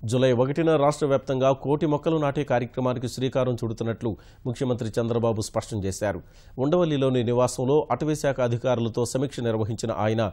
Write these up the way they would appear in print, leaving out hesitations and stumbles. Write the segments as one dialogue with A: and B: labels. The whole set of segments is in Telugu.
A: జూలై 1న రాష్ట్ర వ్యాప్తంగా 1,00,00,000 మొక్కలు నాటే కార్యక్రమానికి శ్రీకారం చుడుతున్నట్లు ముఖ్యమంత్రి చంద్రబాబు స్పష్టం చేశారు. ఉండవల్లిలోని నివాసంలో అటవీశాఖ అధికారులతో సమీక్ష నిర్వహించిన ఆయన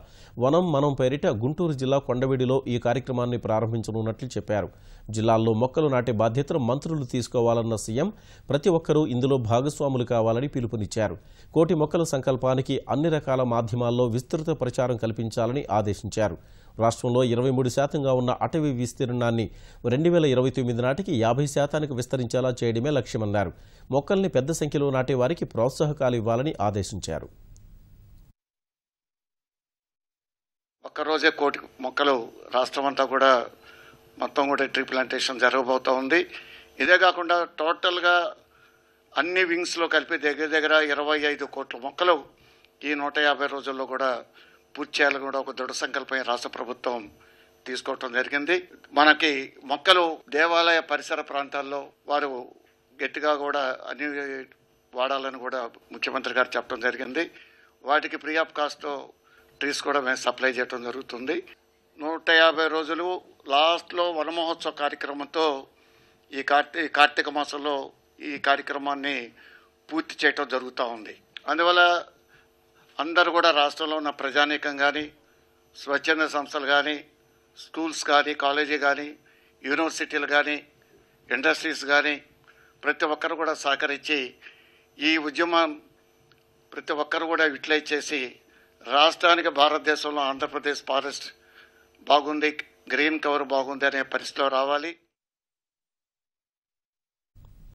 A: వనం మనం పేరిట గుంటూరు జిల్లా కొండవీడిలో ఈ కార్యక్రమాన్ని ప్రారంభించనున్నట్లు చెప్పారు. జిల్లాల్లో మొక్కలు నాటే బాధ్యతను మంత్రులు తీసుకోవాలన్న సీఎం ప్రతి ఒక్కరూ ఇందులో భాగస్వాములు కావాలని పిలుపునిచ్చారు. 1,00,00,000 మొక్కల సంకల్పానికి అన్ని రకాల మాధ్యమాల్లో విస్తృత ప్రచారం కల్పించాలని ఆదేశించారు. రాష్ట్రంలో 23% ఉన్న అటవీ విస్తీర్ణాన్ని 2029 నాటికి 50% విస్తరించేలా చేయడమే లక్ష్యమన్నారు. మొక్కల్ని పెద్ద సంఖ్యలో నాటే వారికి ప్రోత్సాహకాలు ఇవ్వాలని ఆదేశించారు.
B: ఒక్కరోజే 1,00,00,000 మొక్కలు రాష్ట్రమంతా కూడా మొత్తం కూడా ట్రీ ప్లాంటేషన్ జరగబోతూ ఉంది. ఇదే కాకుండా టోటల్గా అన్ని వింగ్స్లో కలిపి దగ్గర 25 కోట్ల మొక్కలు ఈ 150 రోజుల్లో కూడా పూర్తి చేయాలని కూడా ఒక దృఢ సంకల్పం రాష్ట్ర ప్రభుత్వం తీసుకోవటం జరిగింది. మనకి మొక్కలు దేవాలయ పరిసర ప్రాంతాల్లో వారు గట్టిగా కూడా అన్ని వాడాలని కూడా ముఖ్యమంత్రి గారు చెప్పడం జరిగింది. వాటికి ఫ్రీ ఆఫ్ కాస్ట్ ట్రీస్ కూడా మేము సప్లై చేయడం జరుగుతుంది. 150 రోజులు లాస్ట్లో వన మహోత్సవ కార్యక్రమంతో ఈ కార్తీక మాసంలో ఈ కార్యక్రమాన్ని పూర్తి చేయటం జరుగుతూ ఉంది. అందువల్ల అందరూ కూడా రాష్ట్రంలో ఉన్న ప్రజానీకం కానీ, స్వచ్ఛంద సంస్థలు కానీ, స్కూల్స్ కానీ, కాలేజీ కానీ, యూనివర్సిటీలు కానీ, ఇండస్ట్రీస్ కానీ ప్రతి ఒక్కరు కూడా సహకరించి ఈ ఉద్యమం ప్రతి ఒక్కరు కూడా యూటిలైజ్ చేసి రాష్ట్రానికి భారతదేశంలో ఆంధ్రప్రదేశ్ ఫారెస్ట్ బాగుంది, గ్రీన్ కవర్ బాగుంది అనే పరిస్థితిలో రావాలి.